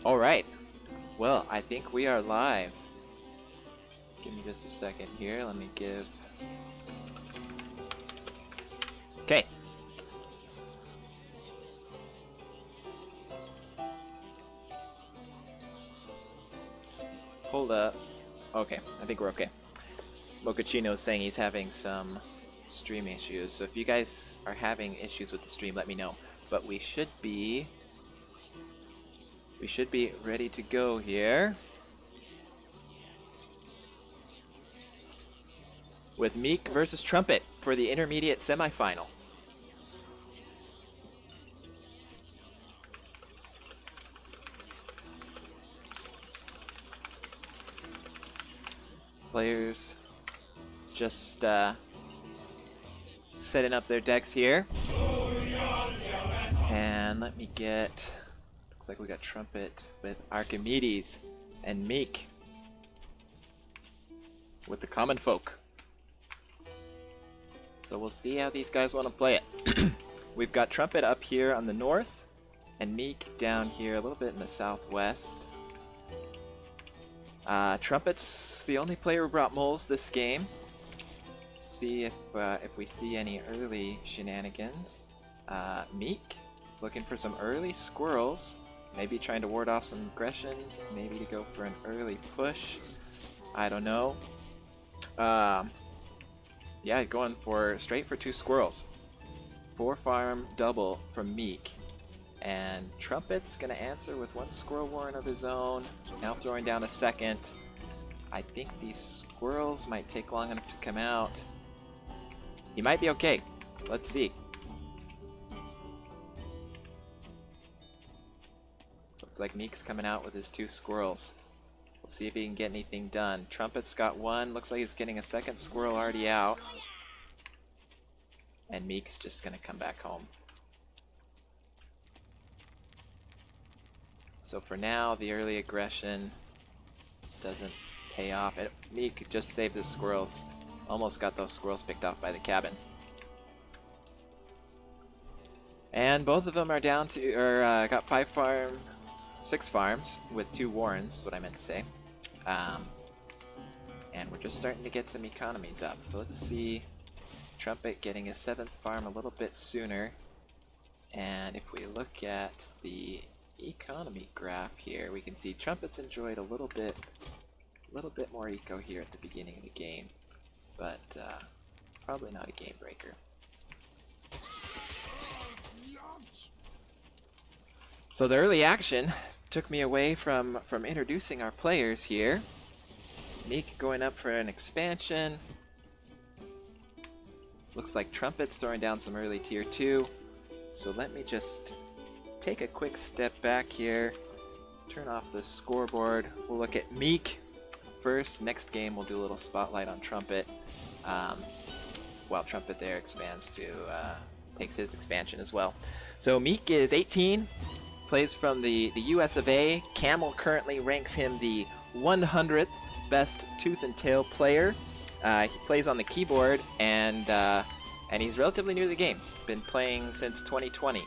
All right. Well, I think we are live. Give me just a second here. Let me give... Okay. Hold up. Okay, I think we're okay. Mochaccino is saying he's having some stream issues, so if you guys are having issues with the stream, let me know. But we should be ready to go here. With Meek versus Trumpet for the intermediate semifinal. Players just setting up their decks here. And let me get... Looks like we got Trumpet with Archimedes and Meek with the common folk. So we'll see how these guys want to play it. We've got Trumpet up here on the north and Meek down here a little bit in the southwest. Trumpet's the only player who brought moles this game. See if we see any early shenanigans. Meek looking for some early squirrels. Maybe trying to ward off some aggression. Maybe to go for an early push. I don't know. Yeah, going straight for 2 squirrels. 4 farm double from Meek. And Trumpet's going to answer with 1 squirrel warren of his own. Now throwing down a second. I think these squirrels might take long enough to come out. He might be okay. Let's see. Looks like Meek's coming out with his 2 squirrels. We'll see if he can get anything done. Trumpet's got 1. Looks like he's getting a second squirrel already out. And Meek's just going to come back home. So for now, the early aggression doesn't pay off. Meek just saved his squirrels. Almost got those squirrels picked off by the cabin. And both of them are down to, got 6 farms with 2 warrens, is what I meant to say. And we're just starting to get some economies up. So let's see Trumpet getting his 7th farm a little bit sooner. And if we look at the economy graph here, we can see Trumpet's enjoyed a little bit more eco here at the beginning of the game, but probably not a game breaker. So the early action took me away from introducing our players here. Meek going up for an expansion. Looks like Trumpet's throwing down some early tier 2. So let me just take a quick step back here, turn off the scoreboard. We'll look at Meek first. Next game we'll do a little spotlight on Trumpet. While Trumpet there expands to, takes his expansion as well. So Meek is 18, plays from the US of A. Camel currently ranks him the 100th best tooth and tail player. He plays on the keyboard and he's relatively new to the game. Been playing since 2020.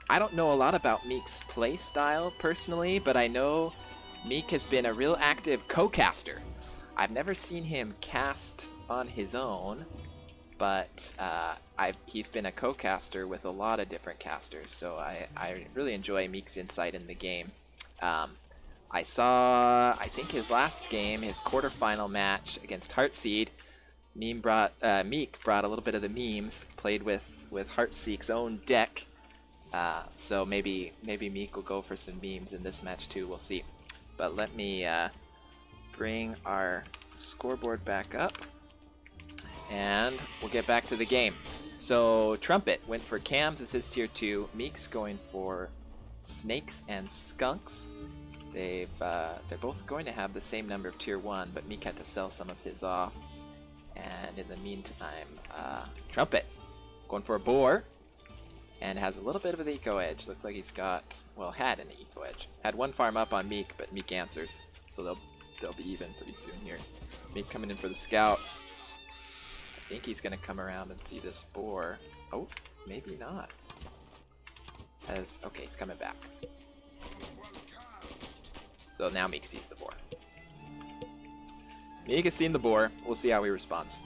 I don't know a lot about Meek's play style personally, but I know Meek has been a real active co-caster. I've never seen him cast on his own, but he's been a co-caster with a lot of different casters, so I really enjoy Meek's insight in the game. I saw, I think his last game, his quarterfinal match against Heartseed, Meek brought a little bit of the memes, played with Heartseek's own deck. So maybe Meek will go for some memes in this match too, we'll see. But let me bring our scoreboard back up and we'll get back to the game. So Trumpet went for cams as his tier 2, Meek's going for snakes and skunks. They're both going to have the same number of tier 1, but Meek had to sell some of his off. And in the meantime, Trumpet going for a boar. And has a little bit of an eco edge. Looks like he's got, well, had an eco edge. Had 1 farm up on Meek, but Meek answers. So they'll be even pretty soon here. Meek coming in for the scout. I think he's going to come around and see this boar. Oh, maybe not. Okay, he's coming back. So now Meek sees the boar. Meek has seen the boar. We'll see how he responds.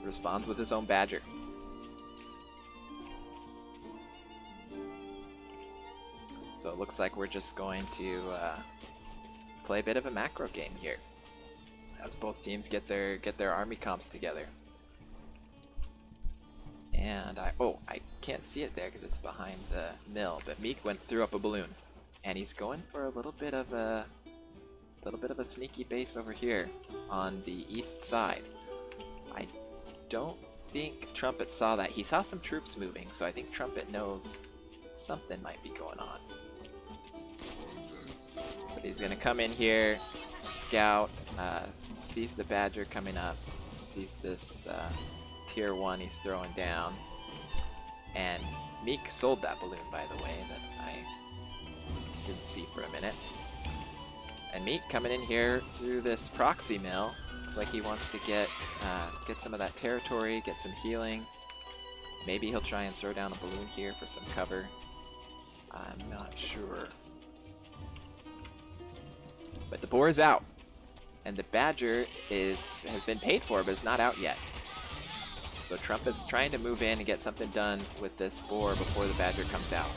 Responds with his own badger. So it looks like we're just going to play a bit of a macro game here, as both teams get their army comps together. And I can't see it there because it's behind the mill. But Meek threw up a balloon, and he's going for a little bit of a sneaky base over here on the east side. I don't think Trumpet saw that. He saw some troops moving, so I think Trumpet knows something might be going on. But he's gonna come in here, scout, sees the badger coming up, sees this tier 1 he's throwing down, and Meek sold that balloon, by the way, that I didn't see for a minute. And Meek coming in here through this proxy mill. Looks like he wants to get some of that territory, get some healing. Maybe he'll try and throw down a balloon here for some cover. I'm not sure. But the boar is out, and the badger has been paid for, but it's not out yet. So Trumpet's trying to move in and get something done with this boar before the badger comes out.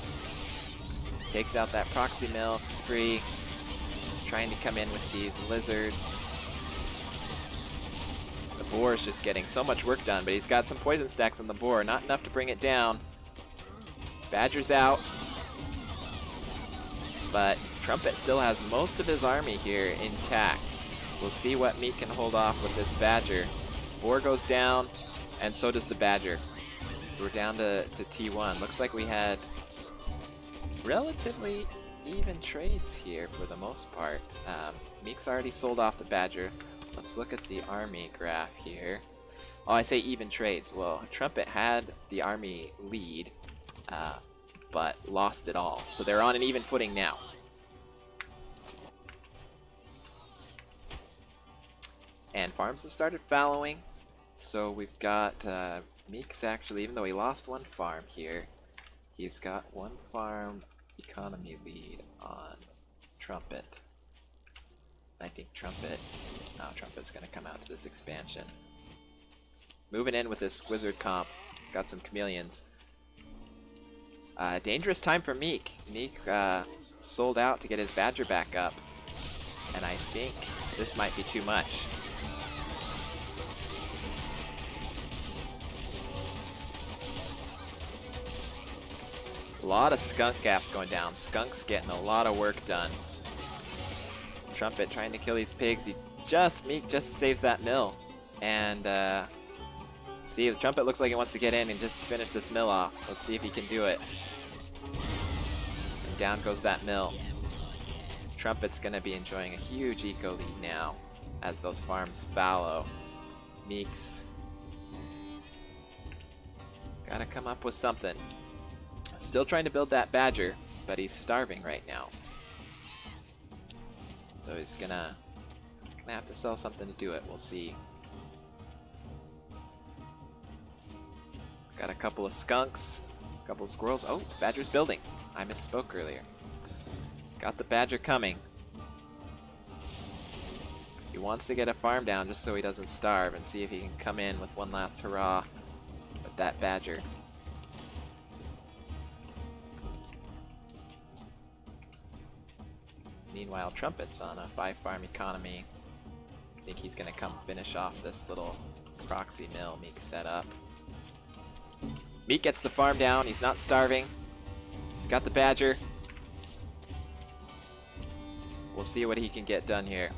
Takes out that proxy mill for free. Trying to come in with these lizards. The boar is just getting so much work done, but he's got some poison stacks on the boar, not enough to bring it down. Badger's out, but Trumpet still has most of his army here intact. So we'll see what Meek can hold off with this badger. Boar goes down, and so does the badger. So we're down to T1. Looks like we had relatively even trades here for the most part. Meek's already sold off the badger. Let's look at the army graph here. Oh, I say even trades. Well, Trumpet had the army lead, but lost it all. So they're on an even footing now. And farms have started fallowing. So we've got Meek's actually, even though he lost one farm here, he's got one farm economy lead on Trumpet. I think Trumpet's going to come out to this expansion. Moving in with this Squizzard comp. Got some chameleons. Dangerous time for Meek. Meek sold out to get his badger back up, and I think this might be too much. A lot of skunk gas going down. Skunk's getting a lot of work done. Trumpet trying to kill these pigs. Meek just saves that mill. And see, the Trumpet looks like he wants to get in and just finish this mill off. Let's see if he can do it. And down goes that mill. Trumpet's going to be enjoying a huge eco lead now as those farms fallow. Meek's got to come up with something. Still trying to build that badger, but he's starving right now. So he's gonna have to sell something to do it. We'll see. Got a couple of skunks, a couple of squirrels. Oh, badger's building. I misspoke earlier. Got the badger coming. He wants to get a farm down just so he doesn't starve and see if he can come in with one last hurrah with that badger. Meanwhile, Trumpet's on a 5-farm economy. I think he's going to come finish off this little proxy mill Meek set up. Meek gets the farm down. He's not starving. He's got the badger. We'll see what he can get done here.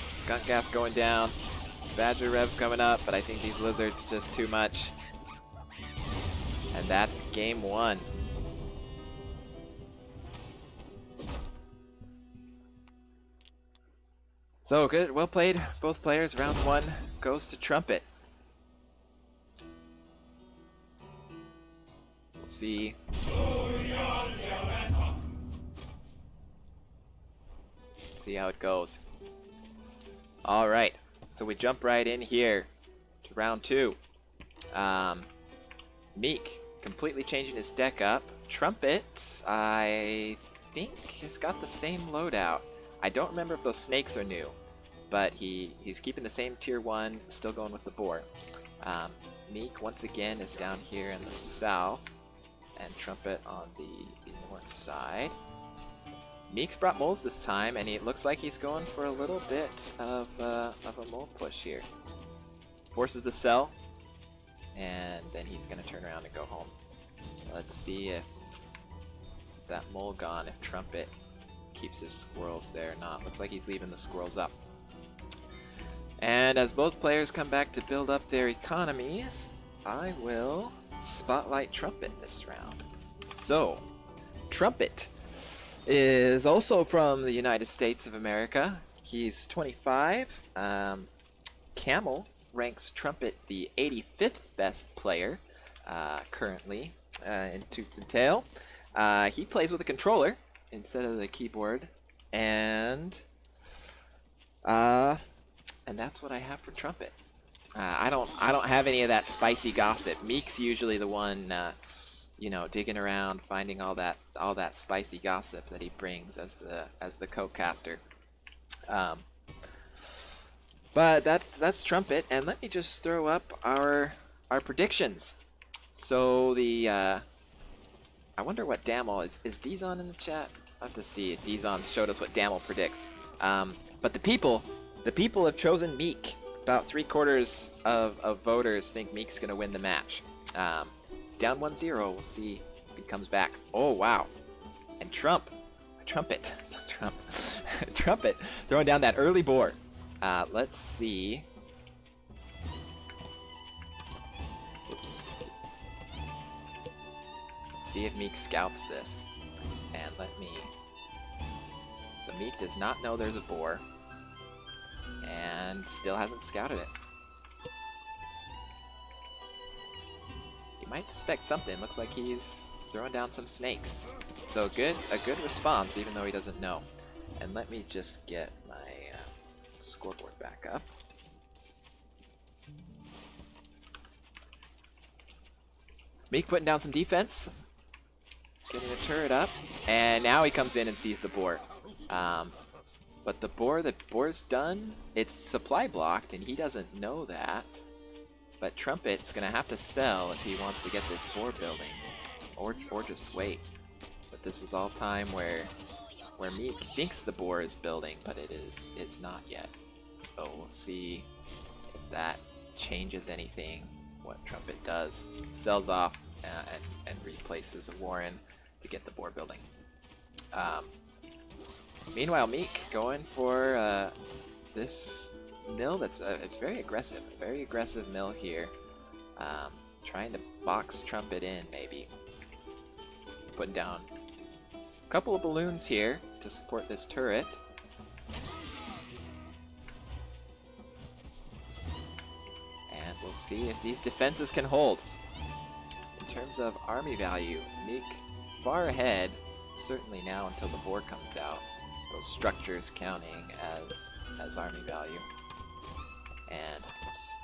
Skunk gas going down. Badger revs coming up, but I think these lizards are just too much. And that's game 1. So good, well played, both players. Round 1 goes to Trumpet. We'll see. See how it goes. All right. So we jump right in here. to round 2. Meek completely changing his deck up. Trumpet, I think, has got the same loadout. I don't remember if those snakes are new, but he's keeping the same tier 1, still going with the boar. Meek, once again, is down here in the south, and Trumpet on the north side. Meek's brought moles this time, and it looks like he's going for a little bit of a mole push here. Forces the sell, and then he's going to turn around and go home. Let's see if that mole gone, if Trumpet keeps his squirrels there or not. Looks like he's leaving the squirrels up. And as both players come back to build up their economies, I will spotlight Trumpet this round. So, Trumpet is also from the United States of America. He's 25. Camel ranks Trumpet the 85th best player currently in Tooth and Tail. He plays with a controller instead of the keyboard, and that's what I have for Trumpet. I don't have any of that spicy gossip. Meek's usually the one, digging around, finding all that spicy gossip that he brings as the co-caster. But that's Trumpet, and let me just throw up our predictions. So I wonder what Damel is. Is Dizon in the chat? I'll have to see if Dizon showed us what Damel predicts. But the people have chosen Meek. About 3/4 of voters think Meek's gonna win the match. It's down 1-0. We'll see if he comes back. Oh wow! And Trumpet throwing down that early board. Let's see. Oops. Let's see if Meek scouts this. And so Meek does not know there's a boar, and still hasn't scouted it. He might suspect something. Looks like he's throwing down some snakes. So a good response, even though he doesn't know. And let me just get my scoreboard back up. Meek putting down some defense, getting a turret up, and now he comes in and sees the boar. But the boar's done. It's supply blocked, and he doesn't know that. But Trumpet's gonna have to sell if he wants to get this boar building, or just wait. But this is all time where Meek thinks the boar is building, but it's not yet. So we'll see if that changes anything. What Trumpet does, sells off and replaces a Warren to get the boar building. Meanwhile, Meek going for this mill it's very aggressive mill here. Trying to box Trumpet in, maybe. Putting down a couple of balloons here to support this turret. And we'll see if these defenses can hold. In terms of army value, Meek far ahead, certainly now until the boar comes out. Those structures counting as army value. And oops.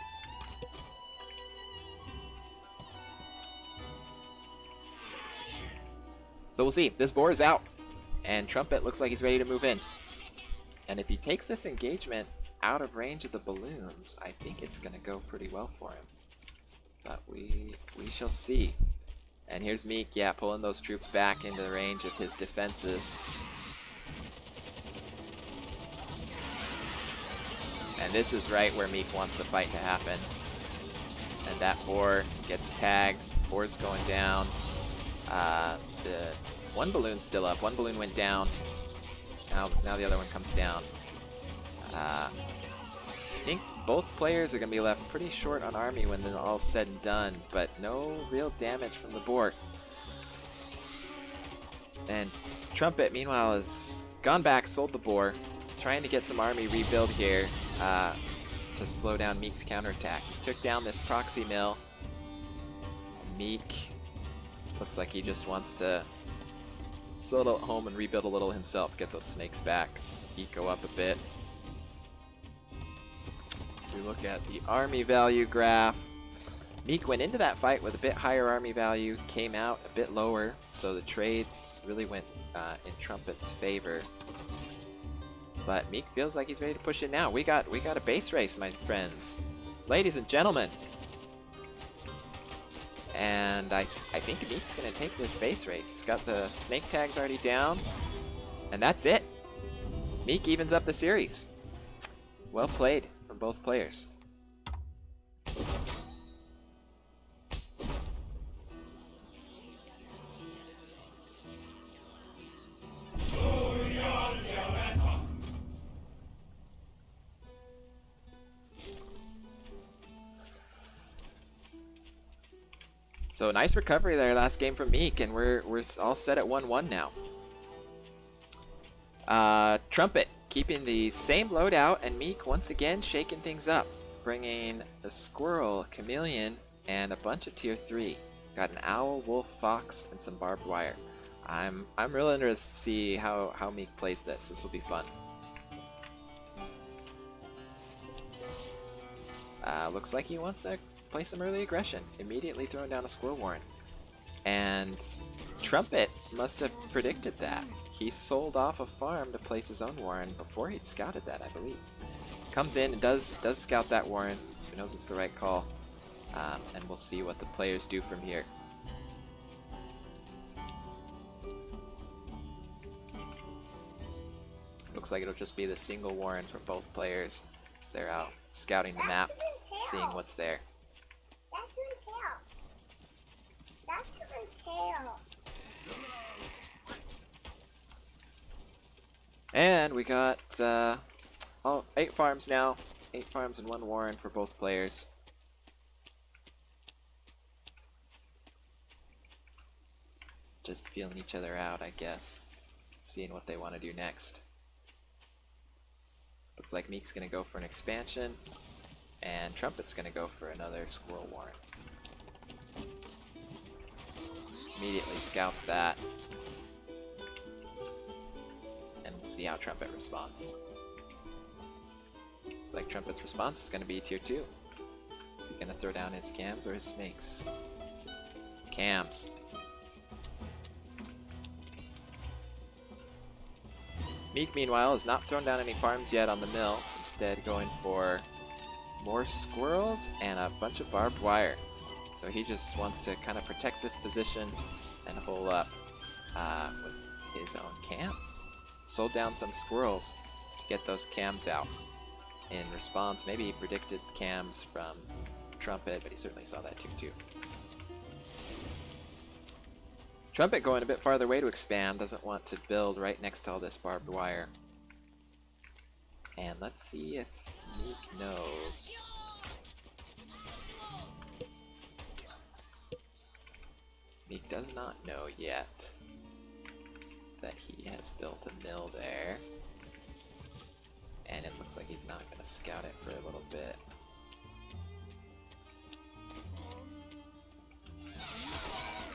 So we'll see. This boar is out, and Trumpet looks like he's ready to move in. And if he takes this engagement out of range of the balloons, I think it's going to go pretty well for him. But we shall see. And here's Meek, yeah, pulling those troops back into the range of his defenses. And this is right where Meek wants the fight to happen. And that boar gets tagged. Boar's going down. The one balloon's still up. One balloon went down. Now the other one comes down. I think both players are going to be left pretty short on army when they're all said and done, but no real damage from the boar. And Trumpet, meanwhile, has gone back, sold the boar, trying to get some army rebuild here to slow down Meek's counterattack. He took down this proxy mill. Meek looks like he just wants to settle at home and rebuild a little himself, get those snakes back, eco up a bit. we look at the army value graph, Meek went into that fight with a bit higher army value, came out a bit lower, so the trades really went in Trumpet's favor. But Meek feels like he's ready to push it now. We got a base race, my friends, ladies and gentlemen. And I think Meek's gonna take this base race. He's got the snake tags already down, and that's it. Meek evens up the series. Well played from both players. So nice recovery there last game from Meek, and we're all set at 1-1 now. Trumpet keeping the same loadout, and Meek once again shaking things up, bringing a squirrel, a chameleon, and a bunch of tier 3. Got an owl, wolf, fox, and some barbed wire. I'm really interested to see how Meek plays this. This will be fun. Looks like he wants to play some early aggression, immediately throwing down a squirrel warren. And Trumpet must have predicted that. He sold off a farm to place his own warren before he'd scouted that, I believe. Comes in and does scout that warren, so he knows it's the right call. And we'll see what the players do from here. Looks like it'll just be the single warren from both players as they're out scouting the map, seeing what's there. That's your tail. That's your tail. And we got 8 farms now. 8 farms and 1 warren for both players. Just feeling each other out, I guess. Seeing what they want to do next. Looks like Meek's going to go for an expansion, and Trumpet's going to go for another squirrel warren. Immediately scouts that, and we'll see how Trumpet responds. Looks like Trumpet's response is going to be tier 2. Is he going to throw down his cams or his snakes? Cams. Meek, meanwhile, has not thrown down any farms yet on the mill, instead going for more squirrels and a bunch of barbed wire. So he just wants to kind of protect this position and hole up with his own cams. Sold down some squirrels to get those cams out. In response, maybe he predicted cams from Trumpet, but he certainly saw that tier 2. Trumpet going a bit farther away to expand, doesn't want to build right next to all this barbed wire. And let's see if Meek knows. Meek does not know yet that he has built a mill there. And it looks like he's not going to scout it for a little bit.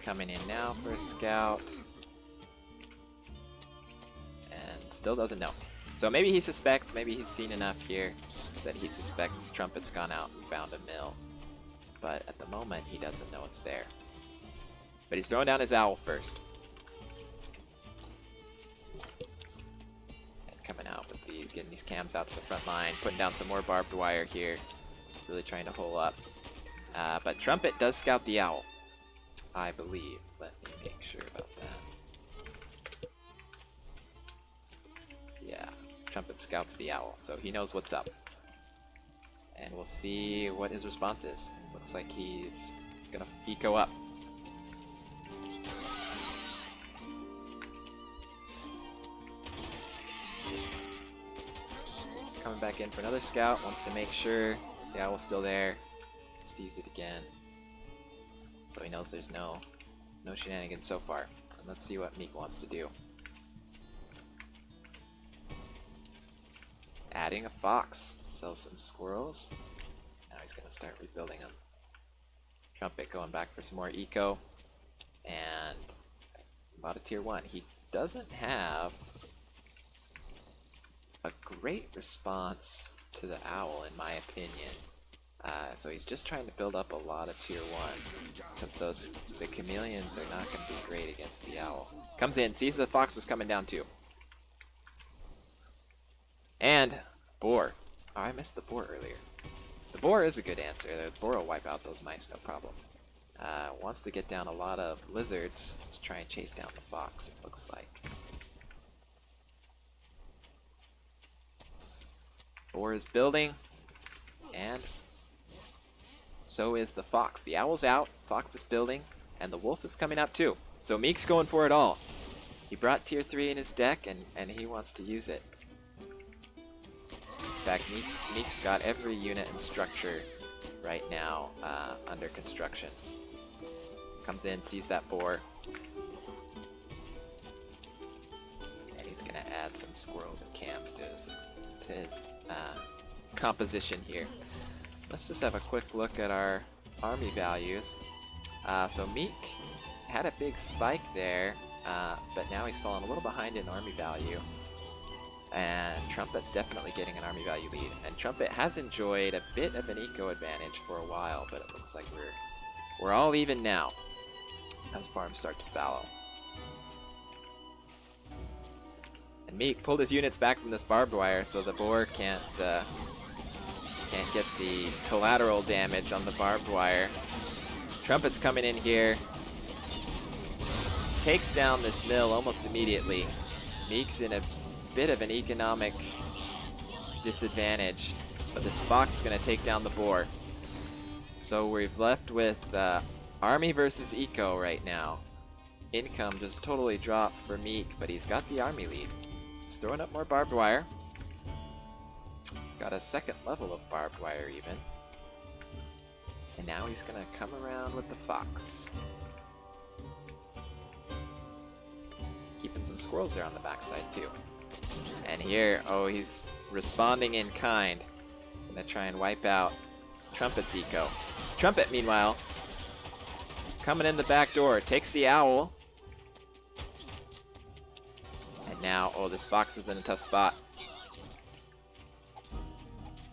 Coming in now for a scout, and still doesn't know. So maybe he suspects, maybe he's seen enough here that he suspects Trumpet's gone out and found a mill, but at the moment he doesn't know it's there. But he's throwing down his owl first, and coming out with these, getting these cams out to the front line, putting down some more barbed wire here, really trying to hole up. But Trumpet does scout the owl, I believe. Let me make sure about that. Yeah, Trumpet scouts the owl, so he knows what's up. And we'll see what his response is. Looks like he's gonna eco up. Coming back in for another scout, wants to make sure the owl's still there. Sees it again. So he knows there's no shenanigans so far. And let's see what Meek wants to do. Adding a fox. Sell some squirrels. Now he's going to start rebuilding them. Trumpet going back for some more eco. And about a tier 1. He doesn't have a great response to the Owl, in my opinion. So he's just trying to build up a lot of tier 1, because the chameleons are not going to be great against the Owl. Comes in, sees the fox is coming down too. And boar. Oh, I missed the boar earlier. The boar is a good answer. The boar will wipe out those mice, no problem. Wants to get down a lot of lizards to try and chase down the fox, it looks like. Boar is building, and so is the fox. The owl's out, fox is building, and the wolf is coming up too. So Meek's going for it all. He brought tier 3 in his deck, and he wants to use it. In fact, Meek's got every unit and structure right now under construction. Comes in, sees that boar, and he's going to add some squirrels and camps to his composition here. Let's just have a quick look at our army values. So Meek had a big spike there, but now he's fallen a little behind in army value. And Trumpet's definitely getting an army value lead. And Trumpet has enjoyed a bit of an eco advantage for a while, but it looks like we're all even now as farms start to fallow. And Meek pulled his units back from this barbed wire, so the boar can't get the collateral damage on the barbed wire. Trumpet's coming in here, takes down this mill almost immediately. Meek's in a bit of an economic disadvantage, but this fox is going to take down the boar. So we've left with army versus eco right now. Income just totally dropped for Meek, but he's got the army lead. He's throwing up more barbed wire. Got a second level of barbed wire even. And now he's going to come around with the fox. Keeping some squirrels there on the backside too. And here, oh, he's responding in kind. Gonna try and wipe out Trumpet's eco. Trumpet, meanwhile, coming in the back door, takes the owl. And now, oh, this fox is in a tough spot.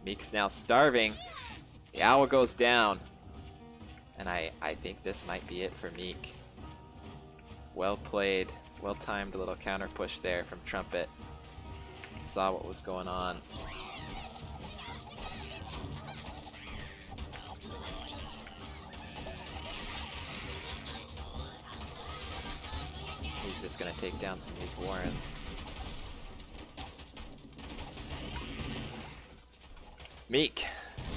Meek's now starving. The owl goes down. And I think this might be it for Meek. Well played, well timed little counter push there from Trumpet. Saw what was going on. He's just going to take down some of these warrens. Meek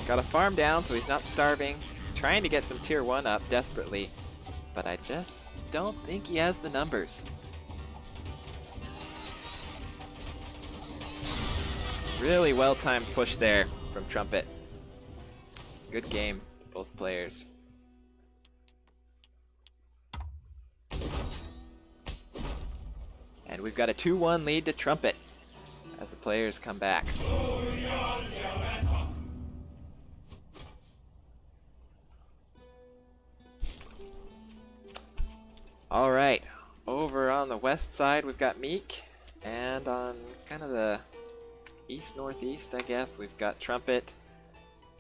got a farm down, so he's not starving. He's trying to get some tier 1 up desperately, but I just don't think he has the numbers. Really well-timed push there from Trumpet. Good game, both players. And we've got a 2-1 lead to Trumpet as the players come back. All right, over on the west side, we've got Meek, and on kind of the east-northeast, I guess, we've got Trumpet.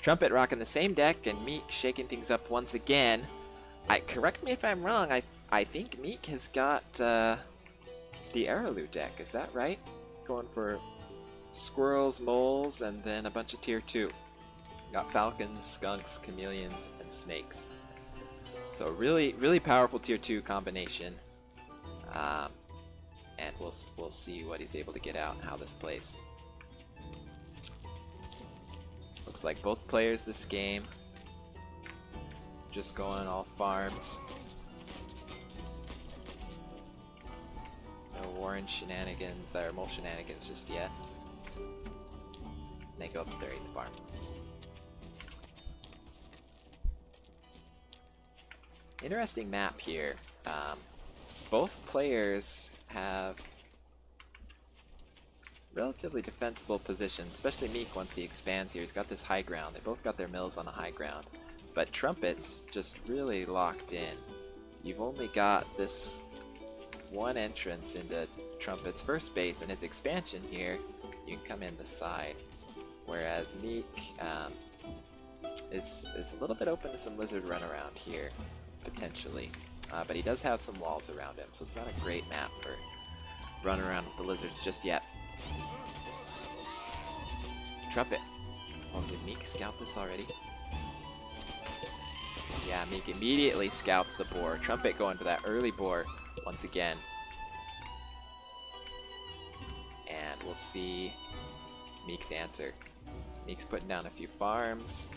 Trumpet rocking the same deck, and Meek shaking things up once again. Correct me if I'm wrong, I think Meek has got the Arrowloo deck, is that right? Going for squirrels, moles, and then a bunch of tier 2. Got falcons, skunks, chameleons, and snakes. So really, really powerful tier 2 combination. And we'll see what he's able to get out and how this plays. Looks like both players this game just going all farms. No Warren shenanigans or mole shenanigans just yet. They go up to their 8th farm. Interesting map here. Both players have relatively defensible positions, especially Meek once he expands here. He's got this high ground. They both got their mills on the high ground. But Trumpet's just really locked in. You've only got this one entrance into Trumpet's first base, and his expansion here, you can come in the side. whereas Meek is a little bit open to some lizard run around here, potentially. But he does have some walls around him, so it's not a great map for running around with the lizards just yet. Trumpet. Oh, did Meek scout this already? Yeah, Meek immediately scouts the boar. Trumpet going for that early boar once again. And we'll see Meek's answer. Meek's putting down a few farms.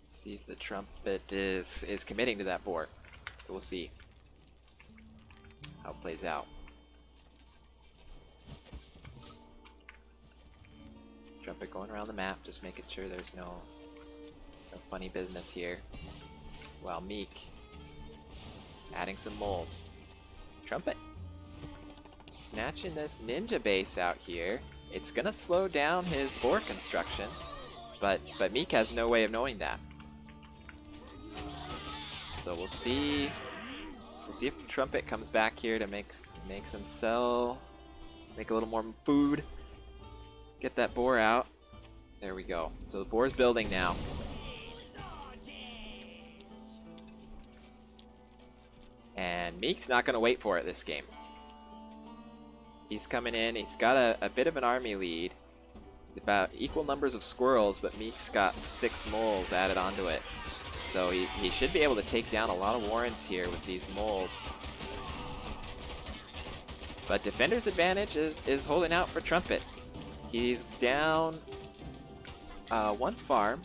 Sees the Trumpet is committing to that boar. So we'll see how it plays out. Trumpet going around the map, just making sure there's no funny business here. While Meek adding some moles. Trumpet snatching this ninja base out here. It's gonna slow down his boar construction, but Meek has no way of knowing that. So we'll see if Trumpet comes back here to make some sell, make a little more food, get that boar out. There we go. So the boar's building now. And Meek's not going to wait for it this game. He's coming in. He's got a bit of an army lead. About equal numbers of squirrels, but Meek's got 6 moles added onto it. So he should be able to take down a lot of warrens here with these moles. But Defender's advantage is holding out for Trumpet. He's down 1 farm,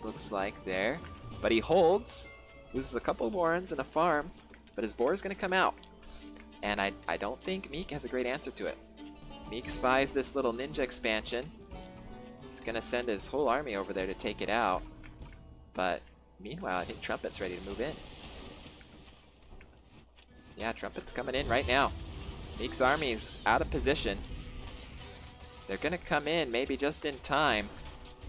looks like there. But he holds, loses a couple of warrens and a farm. But his boar is going to come out. And I don't think Meek has a great answer to it. Meek spies this little ninja expansion. He's going to send his whole army over there to take it out. But meanwhile, I think Trumpet's ready to move in. Yeah, Trumpet's coming in right now. Meek's army is out of position. They're going to come in maybe just in time.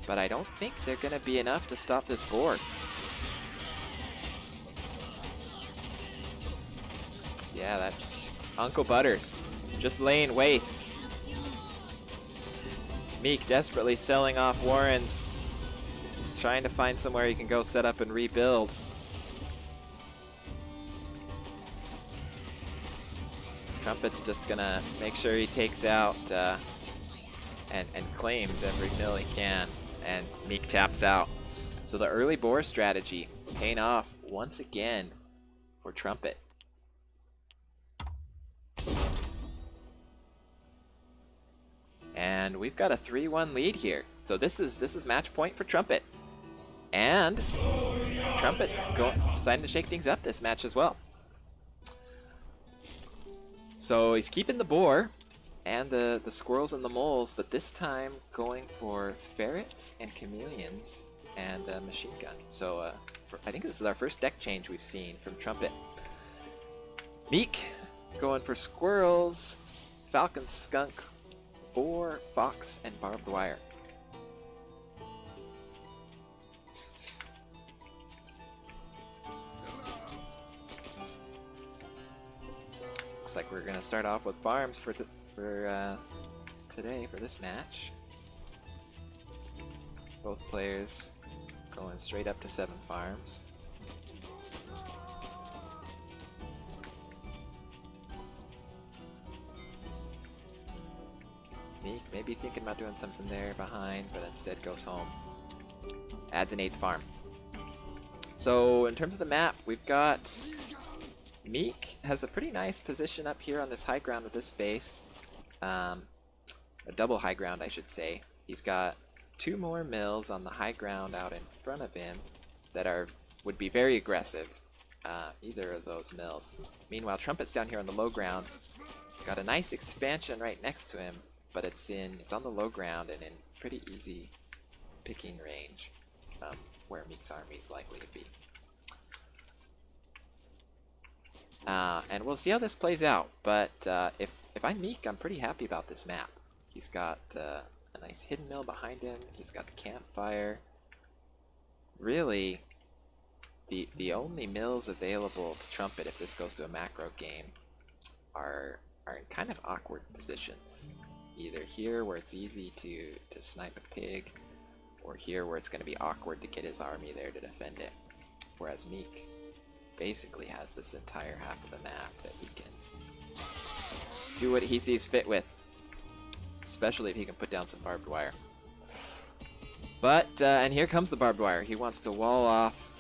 But I don't think they're going to be enough to stop this boar. Yeah, that Uncle Butters just laying waste. Meek desperately selling off warrens, trying to find somewhere he can go set up and rebuild. Trumpet's just gonna make sure he takes out and claims every mill he can, and Meek taps out. So the early boar strategy paying off once again for Trumpet. And we've got a 3-1 lead here. So this is match point for Trumpet. And Trumpet deciding to shake things up this match as well. So he's keeping the boar and the squirrels and the moles, but this time going for ferrets and chameleons and a machine gun. So I think this is our first deck change we've seen from Trumpet. Meek going for squirrels, falcon, skunk, boar, fox, and barbed wire. Looks like we're gonna start off with farms for today for this match. Both players going straight up to 7 farms. Meek maybe thinking about doing something there behind, but instead goes home. Adds an 8th farm. So in terms of the map, we've got Meek has a pretty nice position up here on this high ground with this base. A double high ground, I should say. He's got 2 more mills on the high ground out in front of him that would be very aggressive. Either of those mills. Meanwhile, Trumpet's down here on the low ground. Got a nice expansion right next to him, but it's on the low ground and in pretty easy picking range from where Meek's army is likely to be. And we'll see how this plays out, but if I'm Meek, I'm pretty happy about this map. He's got a nice hidden mill behind him. He's got the campfire. Really, The only mills available to Trumpet if this goes to a macro game are in kind of awkward positions. Either here where it's easy to snipe a pig, or here where it's going to be awkward to get his army there to defend it. Whereas Meek basically has this entire half of the map that he can do what he sees fit with. Especially if he can put down some barbed wire. But, and here comes the barbed wire. He wants to wall off,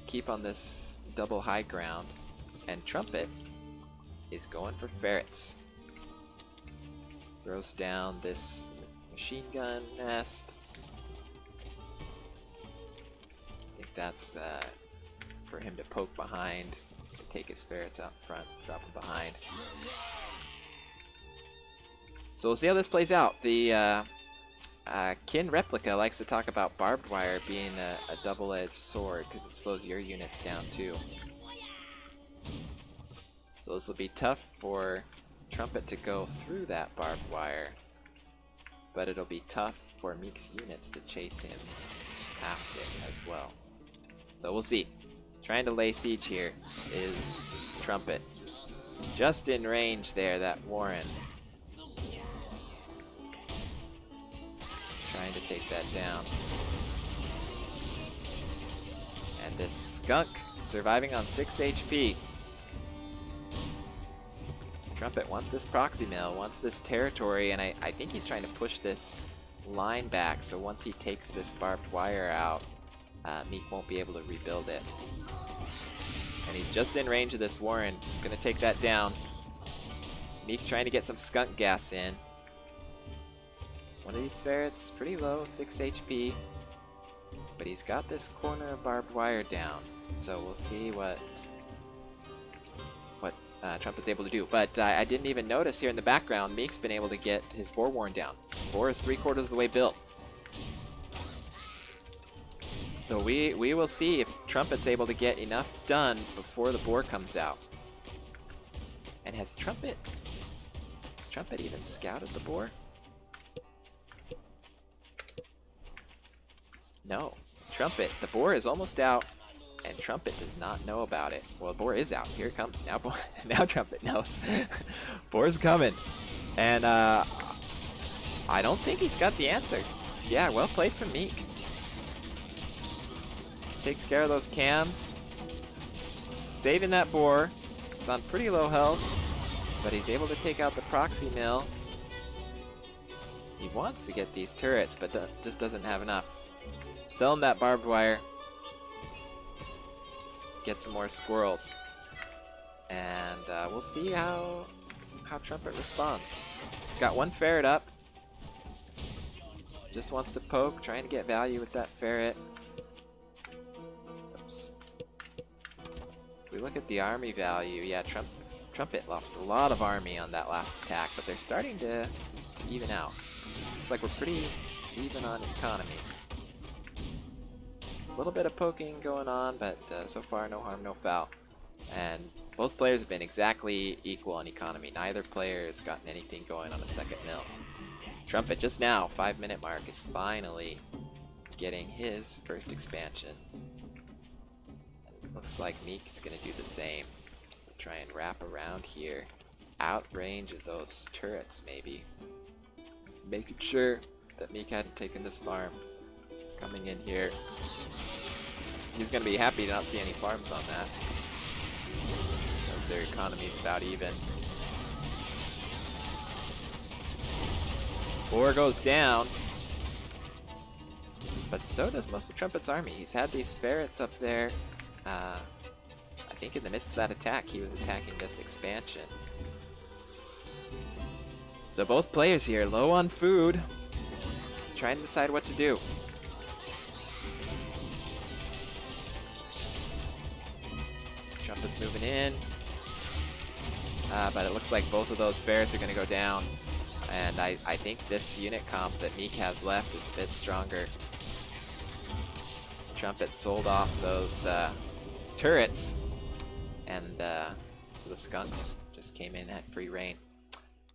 keep on this double high ground, and Trumpet is going for ferrets. Throws down this machine gun nest. I think that's for him to poke behind, take his ferrets out front, drop them behind. So we'll see how this plays out. The Kin Replica likes to talk about barbed wire being a double-edged sword because it slows your units down too. So this will be tough for Trumpet to go through that barbed wire, but it'll be tough for Meek's units to chase him past it as well. So we'll see. Trying to lay siege here is Trumpet. Just in range there, that Warren. Trying to take that down. And this skunk surviving on 6 HP. Trumpet wants this proxy mill, wants this territory, and I think he's trying to push this line back, so once he takes this barbed wire out, Meek won't be able to rebuild it. And he's just in range of this Warren. Gonna take that down. Meek trying to get some skunk gas in. One of these ferrets, pretty low, 6 HP. But he's got this corner of barbed wire down. So we'll see what Trumpet's able to do. But I didn't even notice here in the background, Meek's been able to get his boar warren down. Boar is 3/4 of the way built. So we will see if Trumpet's able to get enough done before the boar comes out. And has Trumpet even scouted the boar? No. Trumpet, the boar is almost out, and Trumpet does not know about it. Well, the boar is out. Here it comes. Now, now Trumpet knows. Boar's coming. And I don't think he's got the answer. Yeah, well played from Meek. Takes care of those cams. Saving that boar. It's on pretty low health, but he's able to take out the proxy mill. He wants to get these turrets, but just doesn't have enough. Sell him that barbed wire. Get some more squirrels. And we'll see how Trumpet responds. He's got one ferret up. Just wants to poke, trying to get value with that ferret. Oops. If we look at the army value, yeah, Trumpet lost a lot of army on that last attack, but they're starting to even out. Looks like we're pretty even on economy. A little bit of poking going on, but so far no harm, no foul. And both players have been exactly equal on economy. Neither player has gotten anything going on a second mill. Trumpet just now, 5-minute mark, is finally getting his first expansion. And looks like Meek is going to do the same. Try and wrap around here. Out range of those turrets, maybe. Making sure that Meek hadn't taken this farm. Coming in here. He's going to be happy to not see any farms on that. Knows their economy's about even. Boar goes down. But so does most of Trumpet's army. He's had these ferrets up there. I think in the midst of that attack, he was attacking this expansion. So both players here, low on food. Trying to decide what to do. Trumpet's moving in, but it looks like both of those ferrets are going to go down, and I think this unit comp that Meek has left is a bit stronger. Trumpet sold off those turrets, and so the skunks just came in at free reign.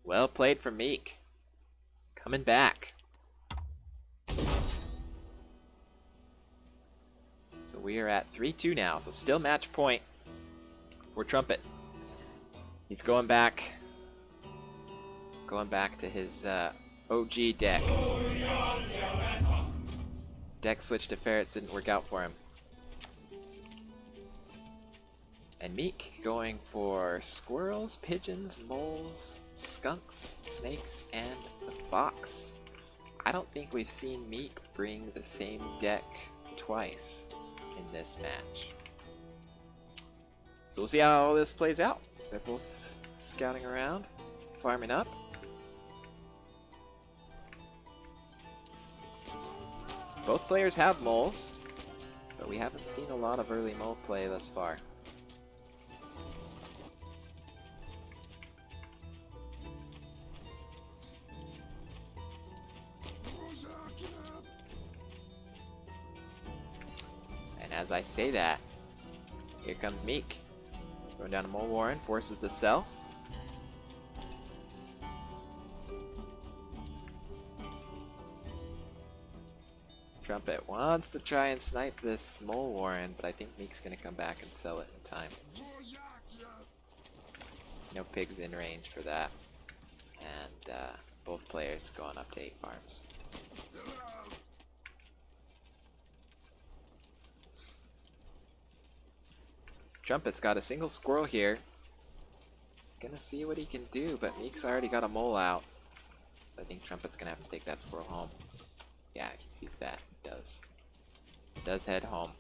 Well played from Meek. Coming back. So we are at 3-2 now, so still match point for Trumpet. He's going back to his OG deck. Deck switch to ferrets didn't work out for him. And Meek going for squirrels, pigeons, moles, skunks, snakes, and the fox. I don't think we've seen Meek bring the same deck twice in this match. So we'll see how all this plays out. They're both scouting around, farming up. Both players have moles, but we haven't seen a lot of early mole play thus far. And as I say that, here comes Meek. Going down to Mole Warren, forces the sell. Trumpet wants to try and snipe this Mole Warren, but I think Meek's going to come back and sell it in time. No pigs in range for that. And both players going up to 8 farms. Trumpet's got a single squirrel here. He's going to see what he can do, but Meek's already got a mole out. So I think Trumpet's going to have to take that squirrel home. Yeah, he sees that. He does. Does head home.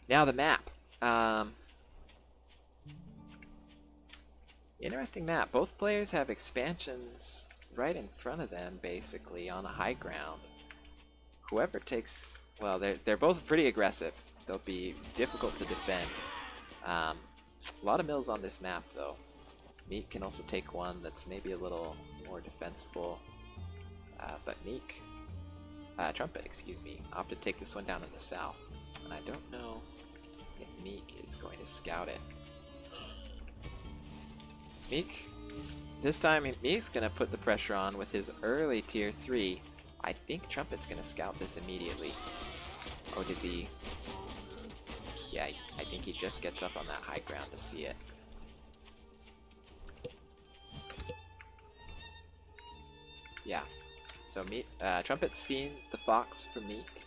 Now the map. Interesting map. Both players have expansions right in front of them, basically, on a high ground. Whoever takes... Well, they're both pretty aggressive. They'll be difficult to defend. A lot of mills on this map, though. Meek can also take one that's maybe a little more defensible. But Meek... Trumpet, excuse me, opted to take this one down in the south. And I don't know if Meek is going to scout it. Meek... This time, Meek's going to put the pressure on with his early tier 3. I think Trumpet's going to scout this immediately. Or does he... Yeah, I think he just gets up on that high ground to see it. Yeah. So Trumpet's seen the fox from Meek.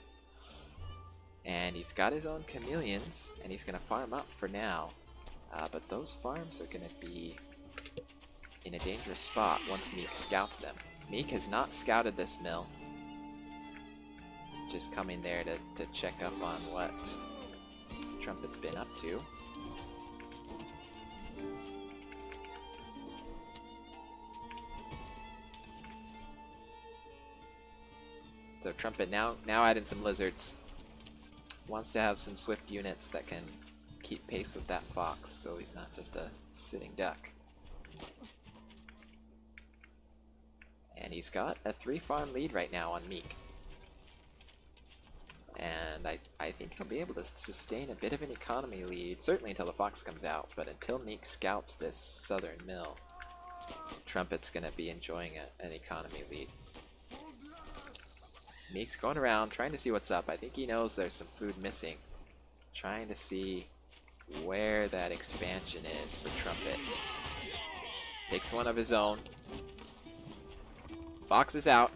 And he's got his own chameleons, and he's going to farm up for now. But those farms are going to be in a dangerous spot once Meek scouts them. Meek has not scouted this mill. He's just coming there to check up on what Trumpet's been up to. So Trumpet now adding some lizards. Wants to have some swift units that can keep pace with that fox, so he's not just a sitting duck. And he's got a 3-farm lead right now on Meek. And I think he'll be able to sustain a bit of an economy lead, certainly until the fox comes out, but until Meek scouts this southern mill, Trumpet's going to be enjoying an economy lead. Meek's going around, trying to see what's up. I think he knows there's some food missing. Trying to see where that expansion is for Trumpet. Takes one of his own. Fox is out.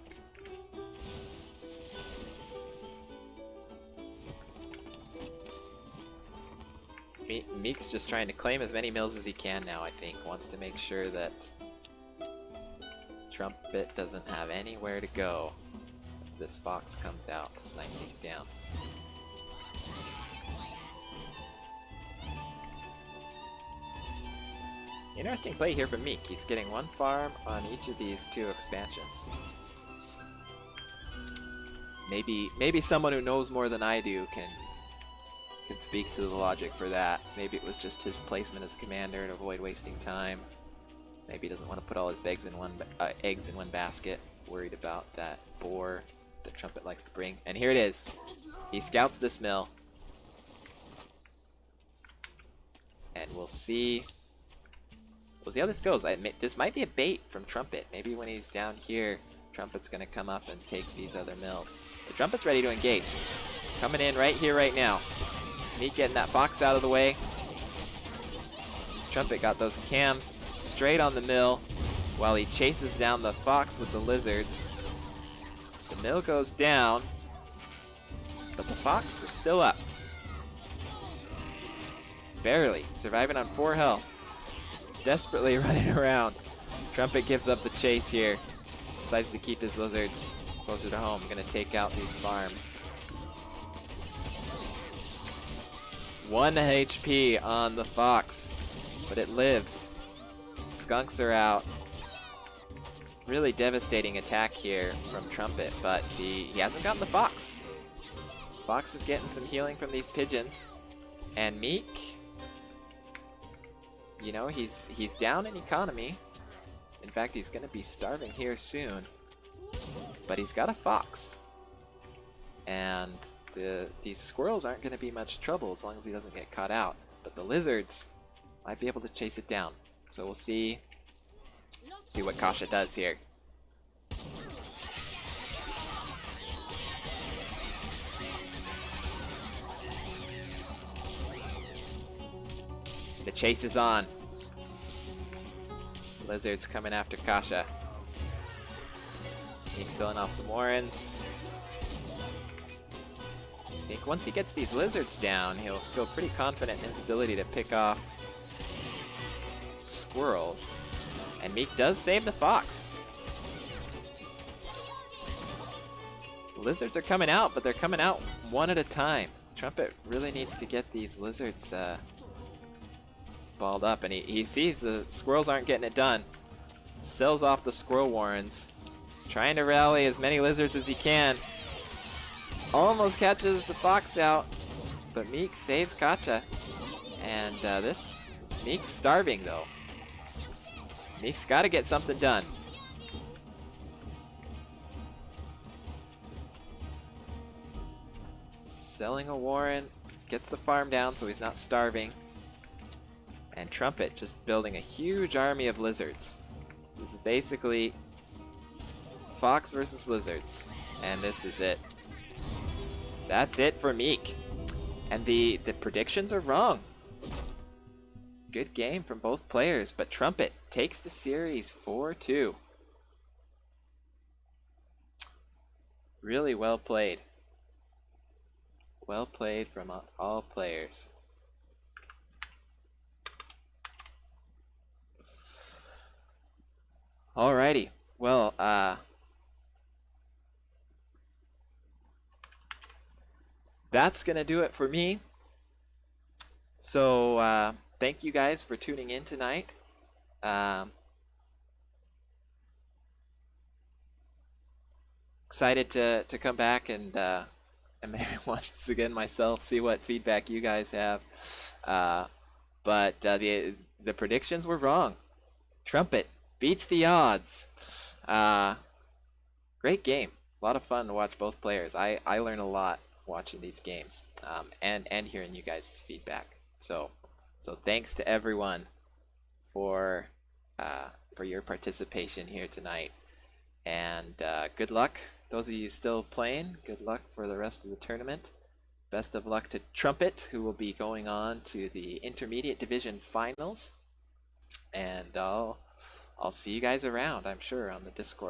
Meek's just trying to claim as many mills as he can now, I think. Wants to make sure that Trumpet doesn't have anywhere to go as this fox comes out to snipe things down. Interesting play here from Meek. He's getting 1 farm on each of these 2 expansions. Maybe someone who knows more than I do can speak to the logic for that. Maybe it was just his placement as commander to avoid wasting time. Maybe he doesn't want to put all his eggs in one basket, worried about that boar that Trumpet likes to bring. And here it is. He scouts this mill. And we'll see We'll see how this goes. This might be a bait from Trumpet. Maybe when he's down here, Trumpet's going to come up and take these other mills. The Trumpet's ready to engage. Coming in right here, right now. Meek getting that fox out of the way. Trumpet got those cams straight on the mill while he chases down the fox with the lizards. The mill goes down, but the fox is still up. Barely, surviving on 4 health. Desperately running around. Trumpet gives up the chase here. Decides to keep his lizards closer to home. Gonna take out these farms. 1 HP on the fox, but it lives. Skunks are out. Really devastating attack here from Trumpet, but he hasn't gotten the fox. Fox is getting some healing from these pigeons. And Meek, you know, he's down in economy. In fact, he's going to be starving here soon. But he's got a fox. And these squirrels aren't going to be much trouble as long as he doesn't get caught out. But the lizards might be able to chase it down. So we'll see what Kasha does here. The chase is on. Lizards coming after Kasha. He's selling off some Warrens. I think once he gets these lizards down, he'll feel pretty confident in his ability to pick off squirrels. And Meek does save the fox. The lizards are coming out, but they're coming out one at a time. Trumpet really needs to get these lizards balled up, and he sees the squirrels aren't getting it done. Sells off the squirrel warrens, trying to rally as many lizards as he can. Almost catches the fox out, but Meek saves Kacha. And this Meek's starving though. Meek's got to get something done. Selling a warren, gets the farm down so he's not starving. And Trumpet just building a huge army of lizards. So this is basically fox versus lizards. And this is it. That's it for Meek. And the predictions are wrong. Good game from both players, but Trumpet takes the series 4-2. Really well played. Well played from all players. Alrighty, well, that's gonna do it for me. So, thank you guys for tuning in tonight. Excited to come back and maybe watch this again myself, see what feedback you guys have. But the predictions were wrong. Trumpet beats the odds. Great game. A lot of fun to watch both players. I learn a lot watching these games, and hearing you guys' feedback. So thanks to everyone for your participation here tonight. And good luck, those of you still playing. Good luck for the rest of the tournament. Best of luck to Trumpet, who will be going on to the Intermediate Division Finals. And I'll see you guys around, I'm sure, on the Discord.